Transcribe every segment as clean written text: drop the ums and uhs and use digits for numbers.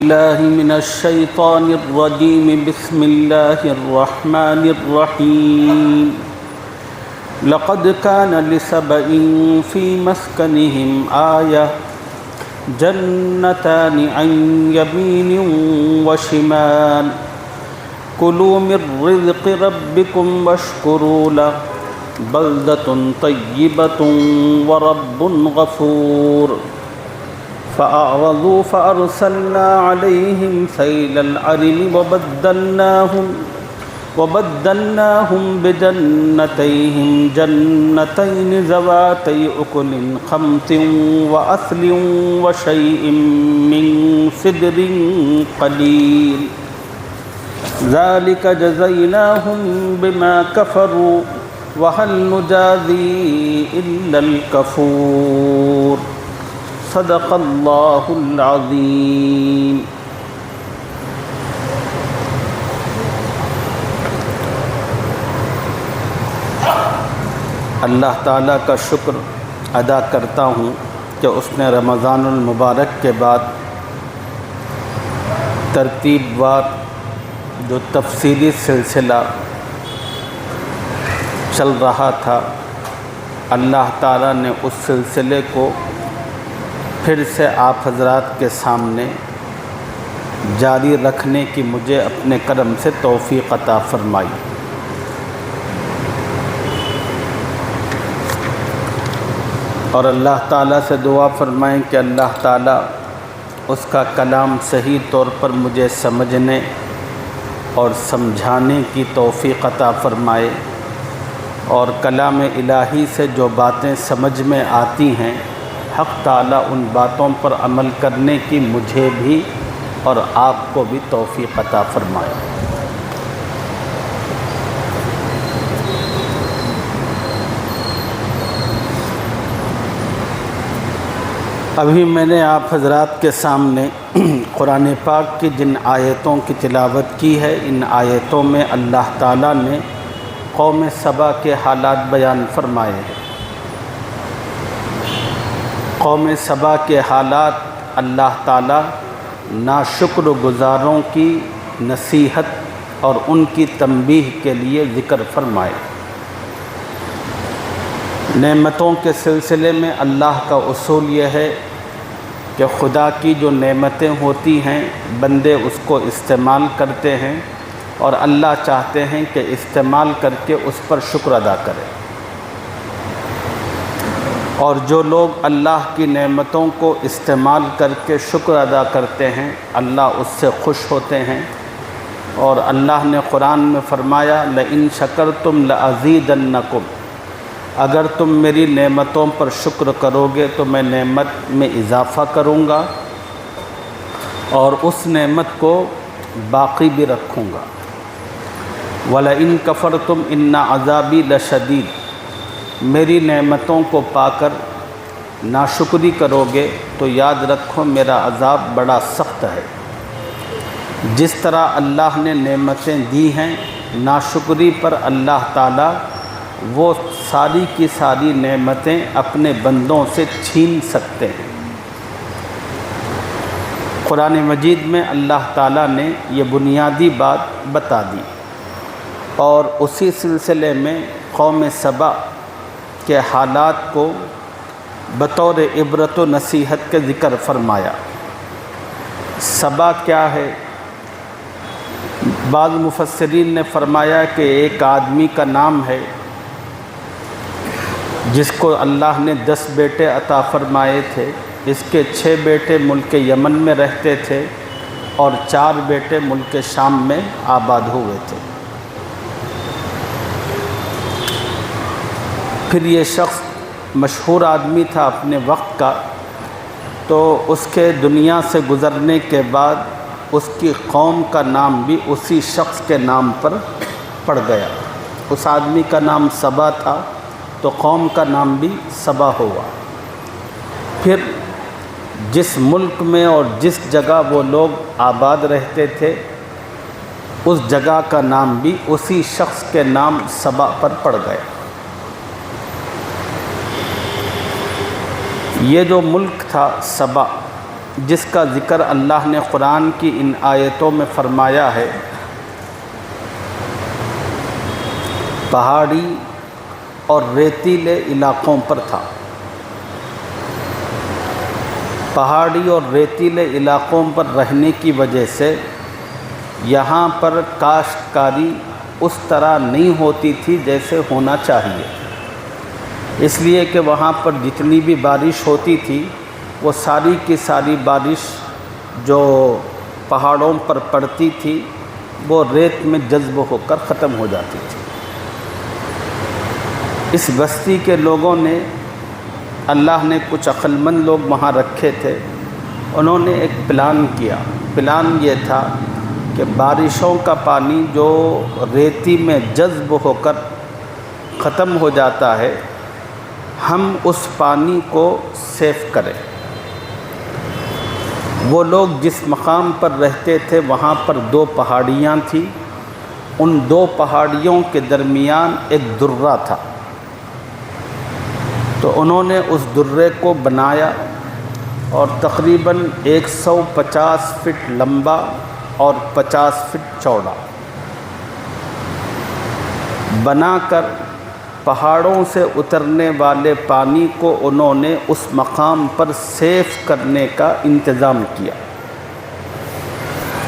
الله من الشيطان الرجيم. بسم الله الرحمن الرحيم. لقد كان لسبإ في مسكنهم آية جنتان عن يمين وشمال كلوا من رزق ربكم واشكروا له بلدة طيبة ورب غفور. فأعرضوا فأرسلنا عليهم سيل العرم وبدلناهم بجنتين ذواتي أكل خمط وأثل وشيء من سدر قليل ذلك جزيناهم بما كفروا وهل نجازي إلا الكفور. صدق اللہ العظیم. اللہ تعالیٰ کا شکر ادا کرتا ہوں کہ اس نے رمضان المبارک کے بعد ترتیب وار جو تفصیلی سلسلہ چل رہا تھا، اللہ تعالیٰ نے اس سلسلے کو پھر سے آپ حضرات کے سامنے جاری رکھنے کی مجھے اپنے کرم سے توفیق عطا فرمائی. اور اللہ تعالیٰ سے دعا فرمائیں کہ اللہ تعالیٰ اس کا کلام صحیح طور پر مجھے سمجھنے اور سمجھانے کی توفیق عطا فرمائے، اور کلام الہی سے جو باتیں سمجھ میں آتی ہیں حق تعالیٰ ان باتوں پر عمل کرنے کی مجھے بھی اور آپ کو بھی توفیق عطا فرمائے. ابھی میں نے آپ حضرات کے سامنے قرآن پاک کی جن آیتوں کی تلاوت کی ہے، ان آیتوں میں اللہ تعالیٰ نے قوم سبا کے حالات بیان فرمائے ہیں. قوم سبا کے حالات اللہ تعالیٰ ناشکر گزاروں کی نصیحت اور ان کی تنبیہ کے لیے ذکر فرمائے. نعمتوں کے سلسلے میں اللہ کا اصول یہ ہے کہ خدا کی جو نعمتیں ہوتی ہیں بندے اس کو استعمال کرتے ہیں، اور اللہ چاہتے ہیں کہ استعمال کر کے اس پر شکر ادا کریں. اور جو لوگ اللہ کی نعمتوں کو استعمال کر کے شکر ادا کرتے ہیں اللہ اس سے خوش ہوتے ہیں. اور اللہ نے قرآن میں فرمایا لئن شکرتم لأزیدنکم، اگر تم میری نعمتوں پر شکر کرو گے تو میں نعمت میں اضافہ کروں گا اور اس نعمت کو باقی بھی رکھوں گا. وَلَئِن كَفَرْتُمْ إِنَّ عَذَابِي لَشَدِيدٌ، میری نعمتوں کو پا کر ناشکری کرو گے تو یاد رکھو میرا عذاب بڑا سخت ہے. جس طرح اللہ نے نعمتیں دی ہیں، ناشکری پر اللہ تعالیٰ وہ ساری کی ساری نعمتیں اپنے بندوں سے چھین سکتے ہیں. قرآن مجید میں اللہ تعالیٰ نے یہ بنیادی بات بتا دی، اور اسی سلسلے میں قوم سبا کے حالات کو بطور عبرت و نصیحت کے ذکر فرمایا. سبا کیا ہے؟ بعض مفسرین نے فرمایا کہ ایک آدمی کا نام ہے جس کو اللہ نے 10 بیٹے عطا فرمائے تھے. اس کے 6 بیٹے ملک یمن میں رہتے تھے اور 4 بیٹے ملک شام میں آباد ہوئے تھے. پھر یہ شخص مشہور آدمی تھا اپنے وقت کا، تو اس کے دنیا سے گزرنے کے بعد اس کی قوم کا نام بھی اسی شخص کے نام پر پڑ گیا. اس آدمی کا نام سبا تھا تو قوم کا نام بھی سبا ہوا. پھر جس ملک میں اور جس جگہ وہ لوگ آباد رہتے تھے اس جگہ کا نام بھی اسی شخص کے نام سبا پر پڑ گیا. یہ جو ملک تھا سبا، جس کا ذکر اللہ نے قرآن کی ان آیتوں میں فرمایا ہے، پہاڑی اور ریتیلے علاقوں پر تھا۔ پہاڑی اور ریتیلے علاقوں پر رہنے کی وجہ سے یہاں پر کاشتکاری اس طرح نہیں ہوتی تھی جیسے ہونا چاہیے، اس لیے کہ وہاں پر جتنی بھی بارش ہوتی تھی وہ ساری کی ساری بارش جو پہاڑوں پر پڑتی تھی وہ ریت میں جذب ہو کر ختم ہو جاتی تھی۔ اس بستی کے لوگوں نے، اللہ نے کچھ عقل مند لوگ وہاں رکھے تھے، انہوں نے ایک پلان کیا۔ پلان یہ تھا کہ بارشوں کا پانی جو ریتی میں جذب ہو کر ختم ہو جاتا ہے، ہم اس پانی کو سیو کریں۔ وہ لوگ جس مقام پر رہتے تھے وہاں پر 2 پہاڑیاں تھیں، ان 2 پہاڑیوں کے درمیان ایک درہ تھا، تو انہوں نے اس درے کو بنایا اور تقریباً 150 فٹ لمبا اور 50 فٹ چوڑا بنا کر پہاڑوں سے اترنے والے پانی کو انہوں نے اس مقام پر سیو کرنے کا انتظام کیا،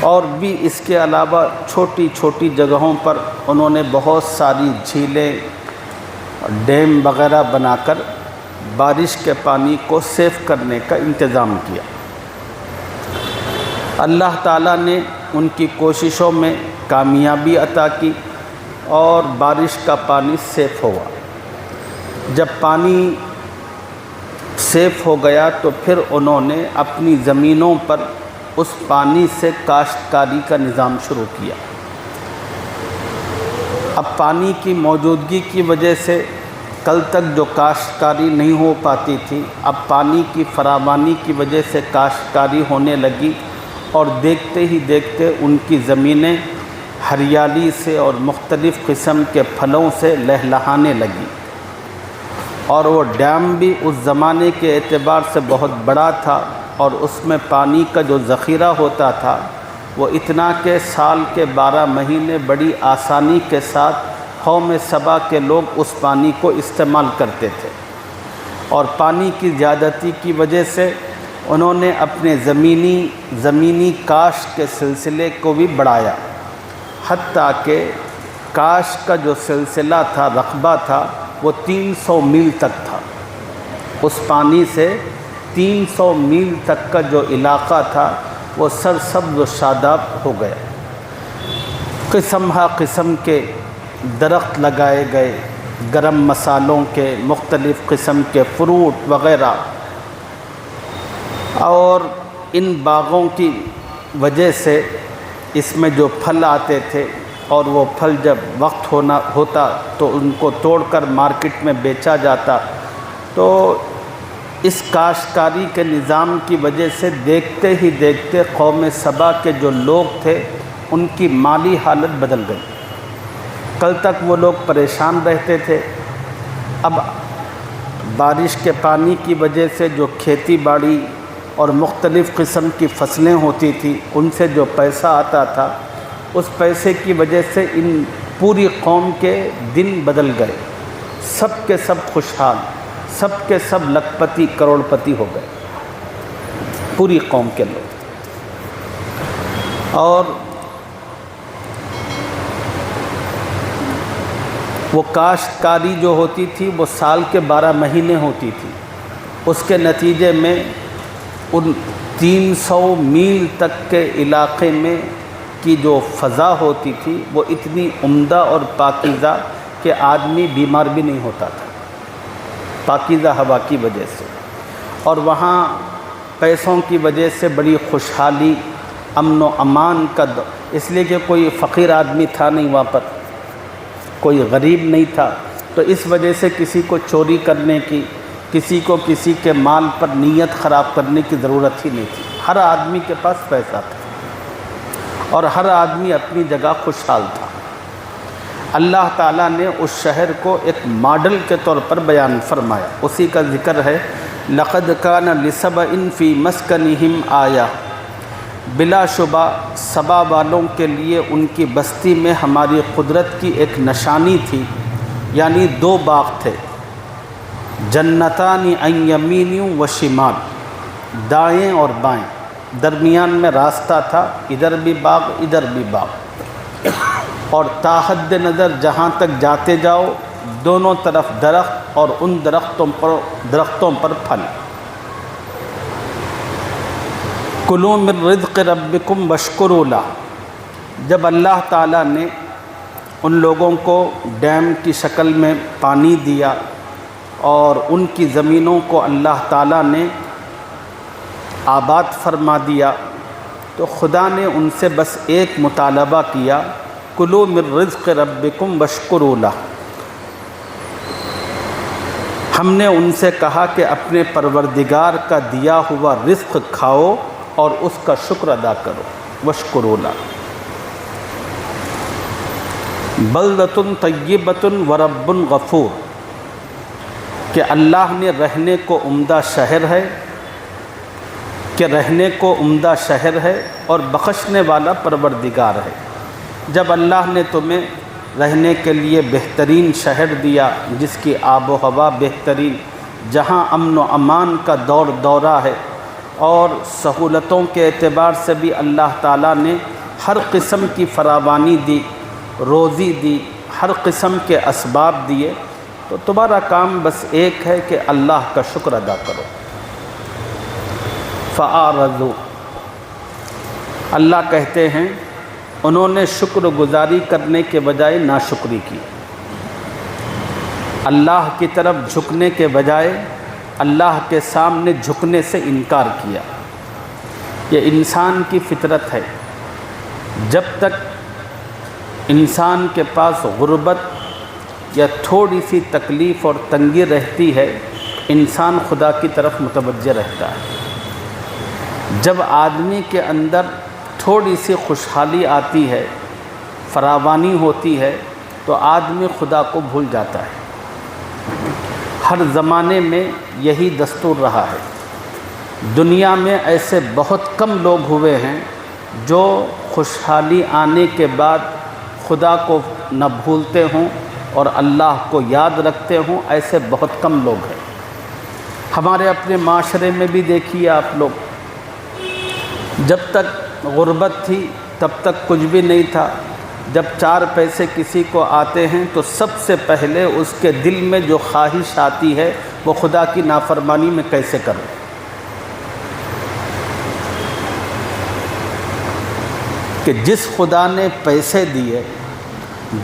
اور بھی اس کے علاوہ چھوٹی چھوٹی جگہوں پر انہوں نے بہت ساری جھیلیں، ڈیم وغیرہ بنا کر بارش کے پانی کو سیو کرنے کا انتظام کیا۔ اللہ تعالیٰ نے ان کی کوششوں میں کامیابی عطا کی اور بارش کا پانی سیو ہوا۔ جب پانی سیو ہو گیا تو پھر انہوں نے اپنی زمینوں پر اس پانی سے کاشتکاری کا نظام شروع کیا۔ اب پانی کی موجودگی کی وجہ سے کل تک جو کاشتکاری نہیں ہو پاتی تھی، اب پانی کی فراوانی کی وجہ سے کاشتکاری ہونے لگی، اور دیکھتے ہی دیکھتے ان کی زمینیں ہریالی سے اور مختلف قسم کے پھلوں سے لہلہانے لگی، اور وہ ڈیم بھی اس زمانے کے اعتبار سے بہت بڑا تھا، اور اس میں پانی کا جو ذخیرہ ہوتا تھا وہ اتنا کہ سال کے 12 مہینے بڑی آسانی کے ساتھ قوم سبا کے لوگ اس پانی کو استعمال کرتے تھے۔ اور پانی کی زیادتی کی وجہ سے انہوں نے اپنے زمینی کاشت کے سلسلے کو بھی بڑھایا، حتیٰ کہ کاشت کا جو سلسلہ تھا، رقبہ تھا، وہ 300 میل تک تھا۔ اس پانی سے 300 میل تک کا جو علاقہ تھا وہ سرسبز و شاداب ہو گیا۔ قسم ہا قسم کے درخت لگائے گئے، گرم مسالوں کے، مختلف قسم کے فروٹ وغیرہ، اور ان باغوں کی وجہ سے اس میں جو پھل آتے تھے، اور وہ پھل جب وقت ہوتا تو ان کو توڑ کر مارکیٹ میں بیچا جاتا، تو اس کاشتکاری کے نظام کی وجہ سے دیکھتے ہی دیکھتے قوم سبا کے جو لوگ تھے ان کی مالی حالت بدل گئی۔ کل تک وہ لوگ پریشان رہتے تھے، اب بارش کے پانی کی وجہ سے جو کھیتی باڑی اور مختلف قسم کی فصلیں ہوتی تھیں ان سے جو پیسہ آتا تھا، اس پیسے کی وجہ سے ان پوری قوم کے دن بدل گئے، سب کے سب خوشحال، سب کے سب لکھپتی کروڑپتی ہو گئے، پوری قوم کے لوگ۔ اور وہ کاشتکاری جو ہوتی تھی وہ سال کے 12 مہینے ہوتی تھی، اس کے نتیجے میں ان 300 میل تک کے علاقے میں کی جو فضا ہوتی تھی وہ اتنی عمدہ اور پاکیزہ کہ آدمی بیمار بھی نہیں ہوتا تھا، پاکیزہ ہوا کی وجہ سے۔ اور وہاں پیسوں کی وجہ سے بڑی خوشحالی، امن و امان کا اس لیے کہ کوئی فقیر آدمی تھا نہیں وہاں پر، کوئی غریب نہیں تھا، تو اس وجہ سے کسی کو چوری کرنے کی، کسی کو کسی کے مال پر نیت خراب کرنے کی ضرورت ہی نہیں تھی۔ ہر آدمی کے پاس پیسہ تھا اور ہر آدمی اپنی جگہ خوشحال تھا۔ اللہ تعالیٰ نے اس شہر کو ایک ماڈل کے طور پر بیان فرمایا، اسی کا ذکر ہے لقد کان لسبأ فی مسکنہم آیہ، بلا شبہ سبا والوں کے لیے ان کی بستی میں ہماری قدرت کی ایک نشانی تھی، یعنی دو باغ تھے، جنتان عن یمین و شمال، دائیں اور بائیں، درمیان میں راستہ تھا، ادھر بھی باغ ادھر بھی باغ، اور تا حد نظر جہاں تک جاتے جاؤ دونوں طرف درخت اور ان درختوں پر پھل۔ کلوا من رزق ربکم واشکروا لہ، جب اللہ تعالیٰ نے ان لوگوں کو ڈیم کی شکل میں پانی دیا اور ان کی زمینوں کو اللہ تعالیٰ نے آباد فرما دیا، تو خدا نے ان سے بس ایک مطالبہ کیا، کلوا من رزق ربکم واشکروا لہ۔ ہم نے ان سے کہا کہ اپنے پروردگار کا دیا ہوا رزق کھاؤ اور اس کا شکر ادا کرو، واشکروا لہ۔ بلدۃ طیبۃ ورب غفور، کہ اللہ نے رہنے کو عمدہ شہر ہے، اور بخشنے والا پروردگار ہے۔ جب اللہ نے تمہیں رہنے کے لیے بہترین شہر دیا، جس کی آب و ہوا بہترین، جہاں امن و امان کا دورہ ہے، اور سہولتوں کے اعتبار سے بھی اللہ تعالیٰ نے ہر قسم کی فراوانی دی، روزی دی، ہر قسم کے اسباب دیے، تو تمہارا کام بس ایک ہے کہ اللہ کا شکر ادا کرو۔ فَأَعْرَضُوا، اللہ کہتے ہیں انہوں نے شکر گزاری کرنے کے بجائے ناشکری کی، اللہ کی طرف جھکنے کے بجائے اللہ کے سامنے جھکنے سے انکار کیا۔ یہ انسان کی فطرت ہے، جب تک انسان کے پاس غربت یا تھوڑی سی تکلیف اور تنگی رہتی ہے، انسان خدا کی طرف متوجہ رہتا ہے۔ جب آدمی کے اندر تھوڑی سی خوشحالی آتی ہے، فراوانی ہوتی ہے، تو آدمی خدا کو بھول جاتا ہے۔ ہر زمانے میں یہی دستور رہا ہے۔ دنیا میں ایسے بہت کم لوگ ہوئے ہیں جو خوشحالی آنے کے بعد خدا کو نہ بھولتے ہوں اور اللہ کو یاد رکھتے ہوں، ایسے بہت کم لوگ ہیں۔ ہمارے اپنے معاشرے میں بھی دیکھیے آپ لوگ، جب تک غربت تھی تب تک کچھ بھی نہیں تھا، جب چار پیسے کسی کو آتے ہیں تو سب سے پہلے اس کے دل میں جو خواہش آتی ہے وہ خدا کی نافرمانی میں کیسے کروں۔ کہ جس خدا نے پیسے دیے،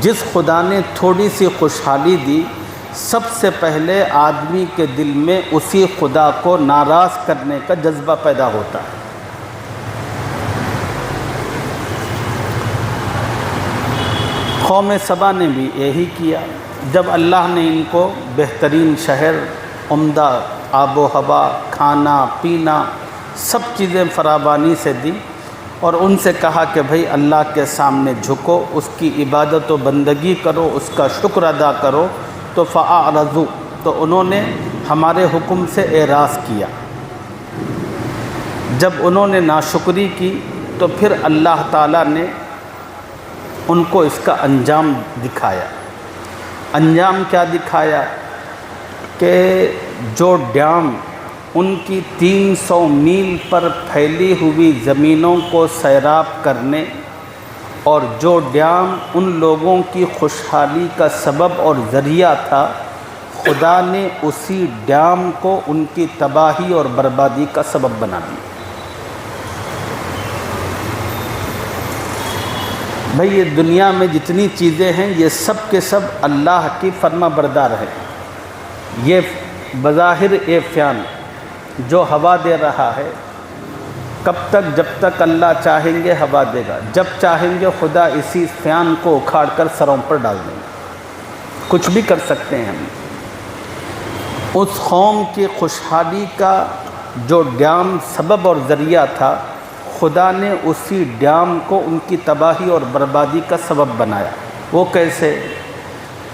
جس خدا نے تھوڑی سی خوشحالی دی، سب سے پہلے آدمی کے دل میں اسی خدا کو ناراض کرنے کا جذبہ پیدا ہوتا ہے۔ قوم سبا نے بھی یہی کیا۔ جب اللہ نے ان کو بہترین شہر، عمدہ آب و ہوا، کھانا پینا، سب چیزیں فراوانی سے دی، اور ان سے کہا کہ بھئی اللہ کے سامنے جھکو، اس کی عبادت و بندگی کرو، اس کا شکر ادا کرو، تو فَأَعْرَضُوا، تو انہوں نے ہمارے حکم سے اعراض کیا۔ جب انہوں نے ناشکری کی تو پھر اللہ تعالیٰ نے ان کو اس کا انجام دکھایا۔ انجام کیا دکھایا؟ کہ جو ڈیم ان کی 300 میل پر پھیلی ہوئی زمینوں کو سیراب کرنے، اور جو ڈیم ان لوگوں کی خوشحالی کا سبب اور ذریعہ تھا، خدا نے اسی ڈیم کو ان کی تباہی اور بربادی کا سبب بنا دیا۔ بھئی یہ دنیا میں جتنی چیزیں ہیں یہ سب کے سب اللہ کی فرما بردار ہے۔ یہ بظاہر فیان جو ہوا دے رہا ہے، کب تک؟ جب تک اللہ چاہیں گے ہوا دے گا، جب چاہیں گے خدا اسی فیان کو اکھاڑ کر سروں پر ڈال دیں گے۔ کچھ بھی کر سکتے ہیں ہم۔ اس قوم کی خوشحالی کا جو ڈیم سبب اور ذریعہ تھا، خدا نے اسی ڈیم کو ان کی تباہی اور بربادی کا سبب بنایا۔ وہ کیسے؟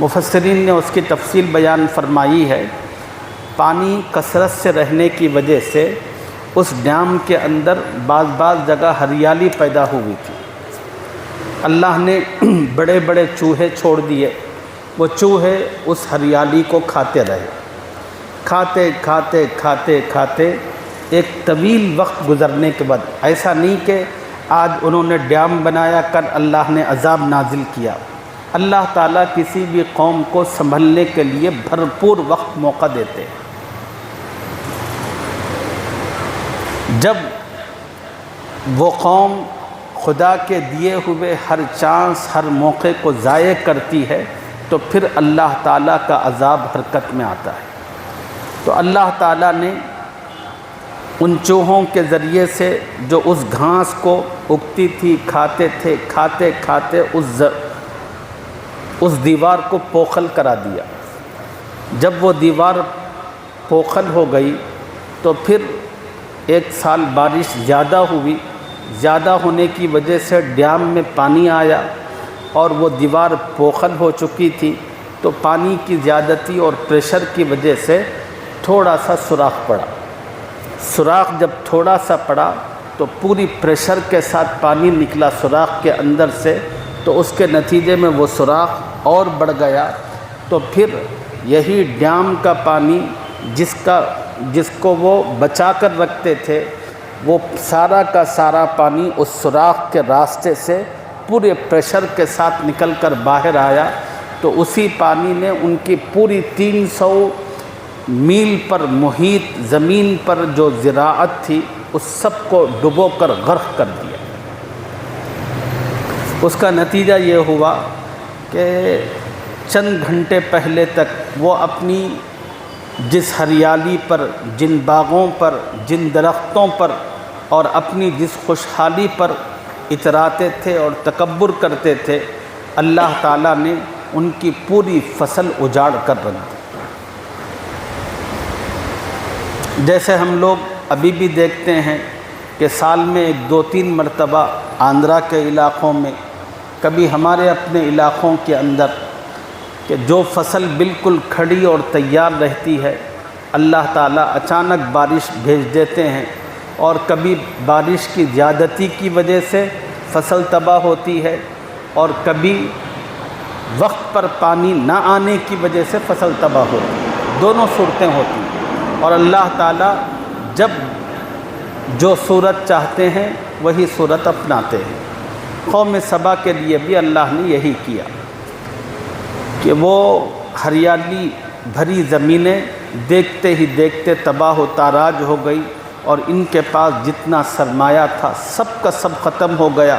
مفسرین نے اس کی تفصیل بیان فرمائی ہے پانی کثرت سے رہنے کی وجہ سے اس ڈیم کے اندر بعض جگہ ہریالی پیدا ہوئی تھی۔ اللہ نے بڑے بڑے چوہے چھوڑ دیے، وہ چوہے اس ہریالی کو کھاتے رہے، کھاتے کھاتے کھاتے کھاتے ایک طویل وقت گزرنے کے بعد، ایسا نہیں کہ آج انہوں نے ڈیم بنایا کر اللہ نے عذاب نازل کیا۔ اللہ تعالیٰ کسی بھی قوم کو سنبھلنے کے لیے بھرپور وقت موقع دیتے ہیں۔ جب وہ قوم خدا کے دیے ہوئے ہر چانس، ہر موقع کو ضائع کرتی ہے تو پھر اللہ تعالیٰ کا عذاب حرکت میں آتا ہے۔ تو اللہ تعالیٰ نے ان چوہوں کے ذریعے سے جو اس گھاس کو اگتی تھی کھاتے تھے، کھاتے کھاتے اس دیوار کو پوخل کرا دیا۔ جب وہ دیوار پوخل ہو گئی تو پھر ایک سال بارش زیادہ ہوئی، زیادہ ہونے کی وجہ سے ڈیم میں پانی آیا اور وہ دیوار پوخل ہو چکی تھی، تو پانی کی زیادتی اور پریشر کی وجہ سے تھوڑا سا سوراخ پڑا۔ سوراخ جب تھوڑا سا پڑا تو پوری پریشر کے ساتھ پانی نکلا سوراخ کے اندر سے، تو اس کے نتیجے میں وہ سوراخ اور بڑھ گیا۔ تو پھر یہی ڈیم کا پانی جس کو وہ بچا کر رکھتے تھے، وہ سارا کا سارا پانی اس سوراخ کے راستے سے پورے پریشر کے ساتھ نکل کر باہر آیا۔ تو اسی پانی نے ان کی پوری 300 میل پر محیط زمین پر جو زراعت تھی اس سب کو ڈبو کر غرق کر دیا۔ اس کا نتیجہ یہ ہوا کہ چند گھنٹے پہلے تک وہ اپنی جس ہریالی پر، جن باغوں پر، جن درختوں پر اور اپنی جس خوشحالی پر اتراتے تھے اور تکبر کرتے تھے، اللہ تعالیٰ نے ان کی پوری فصل اجاڑ کر رکھ دی۔ جیسے ہم لوگ ابھی بھی دیکھتے ہیں کہ سال میں 2-3 مرتبہ آندھرا کے علاقوں میں، کبھی ہمارے اپنے علاقوں کے اندر، کہ جو فصل بالکل کھڑی اور تیار رہتی ہے، اللہ تعالیٰ اچانک بارش بھیج دیتے ہیں، اور کبھی بارش کی زیادتی کی وجہ سے فصل تباہ ہوتی ہے، اور کبھی وقت پر پانی نہ آنے کی وجہ سے فصل تباہ ہوتی ہے۔ دونوں صورتیں ہوتی ہیں، اور اللہ تعالیٰ جب جو صورت چاہتے ہیں وہی صورت اپناتے ہیں۔ قوم سبا کے لیے بھی اللہ نے یہی کیا کہ وہ ہریالی بھری زمینیں دیکھتے ہی دیکھتے تباہ و تاراج ہو گئی، اور ان کے پاس جتنا سرمایہ تھا سب کا سب ختم ہو گیا۔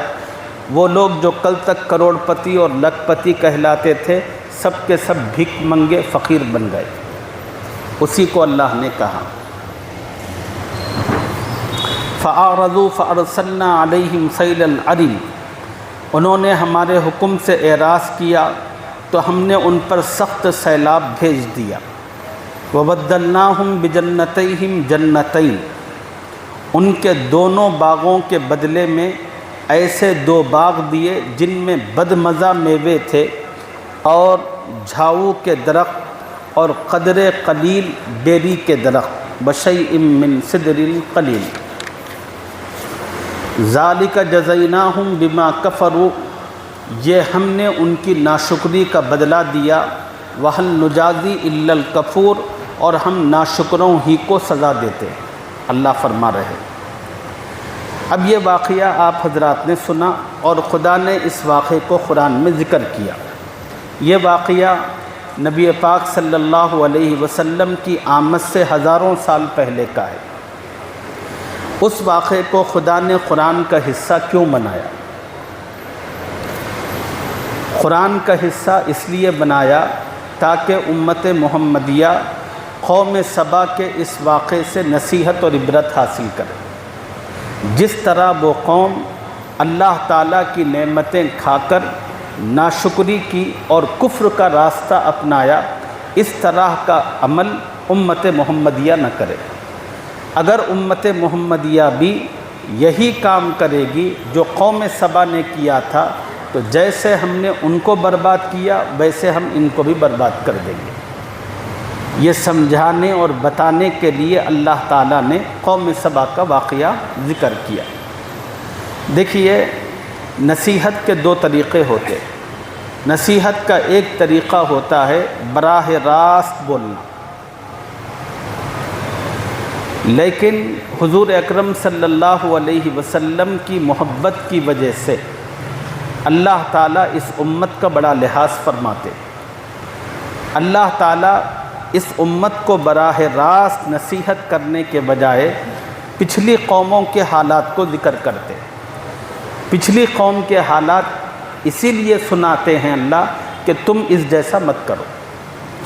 وہ لوگ جو کل تک کروڑ پتی اور لاکھ پتی کہلاتے تھے، سب کے سب بھیک منگے فقیر بن گئے۔ اسی کو اللہ نے کہا فَأَعْرَضُوا فَأَرْسَلْنَا عَلَيْهِمْ سَيْلَ الْعَرِمِ، انہوں نے ہمارے حکم سے اعراض کیا تو ہم نے ان پر سخت سیلاب بھیج دیا۔ وَبَدَّلْنَاهُمْ بِجَنَّتَيْهِمْ جَنَّتَيْنِ، ان کے دونوں باغوں کے بدلے میں ایسے 2 باغ دیے جن میں بدمزہ میوے تھے، اور جھاؤ کے درخت اور قدر قلیل بیری کے درخت، بشیء من صدر قلیل۔ ذالک جزیناہم بما کفروا، یہ ہم نے ان کی ناشکری کا بدلہ دیا۔ وہل نجازی الا الکفور، اور ہم ناشکروں ہی کو سزا دیتے ہیں، اللہ فرما رہے۔ اب یہ واقعہ آپ حضرات نے سنا، اور خدا نے اس واقعے کو قرآن میں ذکر کیا۔ یہ واقعہ نبی پاک صلی اللہ علیہ وسلم کی آمد سے ہزاروں سال پہلے کا ہے۔ اس واقعے کو خدا نے قرآن کا حصہ کیوں بنایا؟ قرآن کا حصہ اس لیے بنایا تاکہ امت محمدیہ قوم سبا کے اس واقعے سے نصیحت اور عبرت حاصل کرے۔ جس طرح وہ قوم اللہ تعالیٰ کی نعمتیں کھا کر ناشکری کی اور کفر کا راستہ اپنایا، اس طرح کا عمل امت محمدیہ نہ کرے۔ اگر امت محمدیہ بھی یہی کام کرے گی جو قوم سبا نے کیا تھا، تو جیسے ہم نے ان کو برباد کیا ویسے ہم ان کو بھی برباد کر دیں گے۔ یہ سمجھانے اور بتانے کے لیے اللہ تعالیٰ نے قوم سبا کا واقعہ ذکر کیا۔ دیکھیے، نصیحت کے دو طریقے ہوتے ہیں۔ نصیحت کا ایک طریقہ ہوتا ہے براہ راست بولنا، لیکن حضور اکرم صلی اللہ علیہ وسلم کی محبت کی وجہ سے اللہ تعالیٰ اس امت کا بڑا لحاظ فرماتے۔ اللہ تعالیٰ اس امت کو براہ راست نصیحت کرنے کے بجائے پچھلی قوموں کے حالات کو ذکر کرتے۔ پچھلی قوم کے حالات اسی لیے سناتے ہیں اللہ کہ تم اس جیسا مت کرو،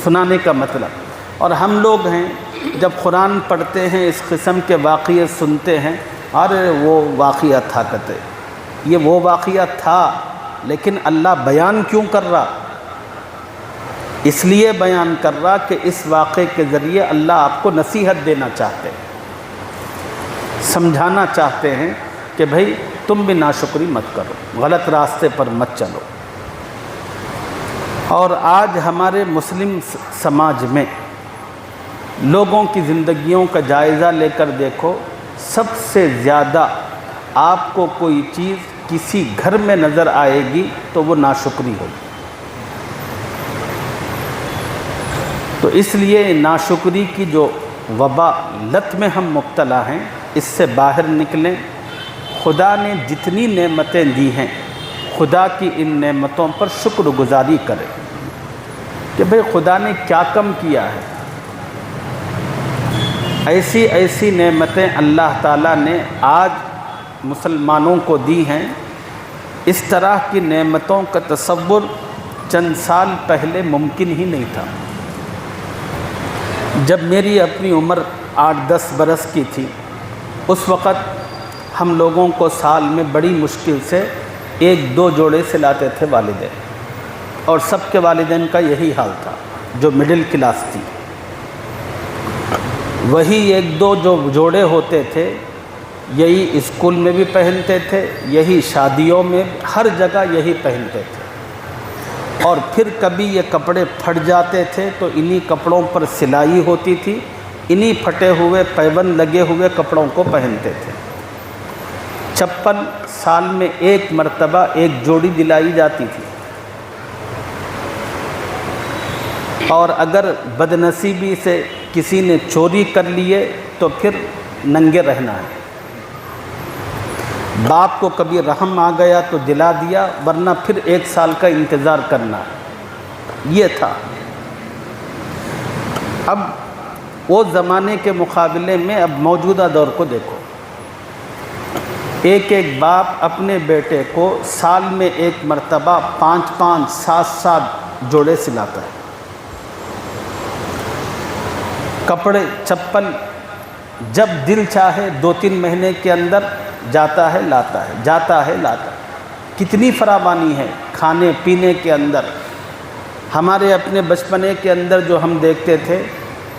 سنانے کا مطلب۔ اور ہم لوگ ہیں جب قرآن پڑھتے ہیں اس قسم کے واقعے سنتے ہیں، ارے وہ واقعہ تھا، کہتے یہ وہ واقعہ تھا، لیکن اللہ بیان کیوں کر رہا؟ اس لیے بیان کر رہا کہ اس واقعے کے ذریعے اللہ آپ کو نصیحت دینا چاہتے ہیں، سمجھانا چاہتے ہیں کہ بھئی تم بھی ناشکری مت کرو، غلط راستے پر مت چلو۔ اور آج ہمارے مسلم سماج میں لوگوں کی زندگیوں کا جائزہ لے کر دیکھو، سب سے زیادہ آپ کو کوئی چیز کسی گھر میں نظر آئے گی تو وہ ناشکری ہوگی۔ تو اس لیے ناشکری کی جو وبا لت میں ہم مبتلا ہیں، اس سے باہر نکلیں۔ خدا نے جتنی نعمتیں دی ہیں، خدا کی ان نعمتوں پر شکر گزاری کریں کہ بھئی خدا نے کیا کم کیا ہے۔ ایسی ایسی نعمتیں اللہ تعالیٰ نے آج مسلمانوں کو دی ہیں، اس طرح کی نعمتوں کا تصور چند سال پہلے ممکن ہی نہیں تھا۔ جب میری اپنی عمر 8-10 برس کی تھی، اس وقت ہم لوگوں کو سال میں بڑی مشکل سے 1-2 جوڑے سلاتے تھے والدین، اور سب کے والدین کا یہی حال تھا جو مڈل کلاس تھی۔ وہی 1-2 جو جوڑے ہوتے تھے، یہی اسکول میں بھی پہنتے تھے، یہی شادیوں میں، ہر جگہ یہی پہنتے تھے۔ اور پھر کبھی یہ کپڑے پھٹ جاتے تھے تو انہی کپڑوں پر سلائی ہوتی تھی، انہی پھٹے ہوئے پیبند لگے ہوئے کپڑوں کو پہنتے تھے۔ چپل سال میں 1 مرتبہ 1 جوڑی دلائی جاتی تھی، اور اگر بدنصیبی سے کسی نے چوری کر لیے تو پھر ننگے رہنا ہے۔ باپ کو کبھی رحم آ گیا تو دلا دیا، ورنہ پھر 1 سال کا انتظار کرنا ہے۔ یہ تھا۔ اب وہ زمانے کے مقابلے میں اب موجودہ دور کو دیکھو، ایک باپ اپنے بیٹے کو سال میں 1 مرتبہ 5-5 7-7 جوڑے سلاتا ہے۔ کپڑے چپل جب دل چاہے 2-3 مہینے کے اندر جاتا ہے لاتا ہے، جاتا ہے لاتا ہے۔ کتنی فراوانی ہے کھانے پینے کے اندر۔ ہمارے اپنے بچپنے کے اندر جو ہم دیکھتے تھے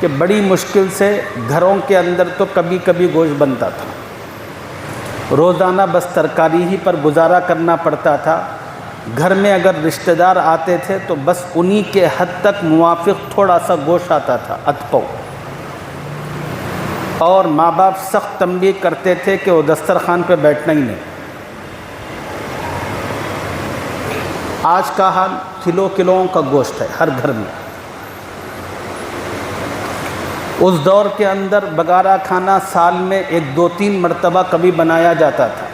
کہ بڑی مشکل سے گھروں کے اندر تو کبھی کبھی گوشت بنتا تھا، روزانہ بس ترکاری ہی پر گزارا کرنا پڑتا تھا۔ گھر میں اگر رشتہ دار آتے تھے تو بس انہی کے حد تک موافق تھوڑا سا گوشت آتا تھا، اتپو۔ اور ماں باپ سخت تنبیہ کرتے تھے کہ وہ دسترخوان پہ بیٹھنا ہی نہیں۔ آج کا حال کلوؤں کا گوشت ہے ہر گھر میں۔ اس دور کے اندر بگارہ کھانا سال میں 1-2-3 مرتبہ کبھی بنایا جاتا تھا،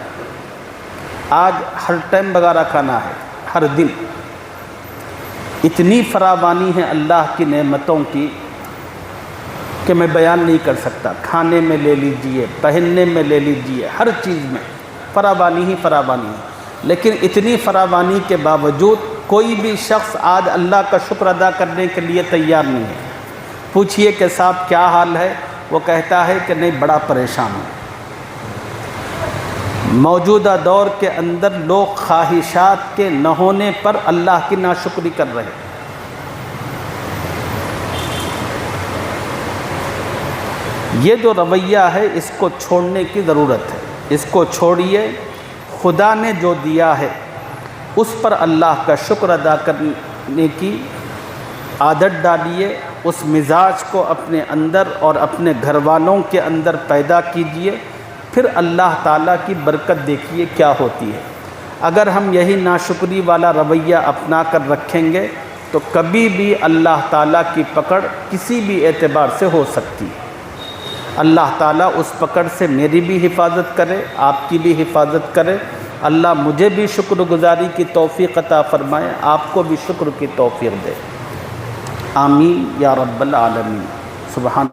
آج ہر ٹائم بگارہ کھانا ہے، ہر دن۔ اتنی فراوانی ہے اللہ کی نعمتوں کی کہ میں بیان نہیں کر سکتا۔ کھانے میں لے لیجئے، پہننے میں لے لیجئے، ہر چیز میں فراوانی ہی فراوانی ہے۔ لیکن اتنی فراوانی کے باوجود کوئی بھی شخص آج اللہ کا شکر ادا کرنے کے لیے تیار نہیں ہے۔ پوچھئے کہ صاحب کیا حال ہے، وہ کہتا ہے کہ نہیں بڑا پریشان ہوں۔ موجودہ دور کے اندر لوگ خواہشات کے نہ ہونے پر اللہ کی ناشکری کر رہے ہیں۔ یہ جو رویہ ہے اس کو چھوڑنے کی ضرورت ہے، اس کو چھوڑیے۔ خدا نے جو دیا ہے اس پر اللہ کا شکر ادا کرنے کی عادت ڈالیے، اس مزاج کو اپنے اندر اور اپنے گھر والوں کے اندر پیدا کیجئے، پھر اللہ تعالیٰ کی برکت دیکھیے کیا ہوتی ہے۔ اگر ہم یہی ناشکری والا رویہ اپنا کر رکھیں گے تو کبھی بھی اللہ تعالیٰ کی پکڑ کسی بھی اعتبار سے ہو سکتی ہے۔ اللہ تعالیٰ اس پکڑ سے میری بھی حفاظت کرے، آپ کی بھی حفاظت کرے۔ اللہ مجھے بھی شکر گزاری کی توفیق عطا فرمائے، آپ کو بھی شکر کی توفیق دے۔ آمین یا رب العالمین۔ سبحان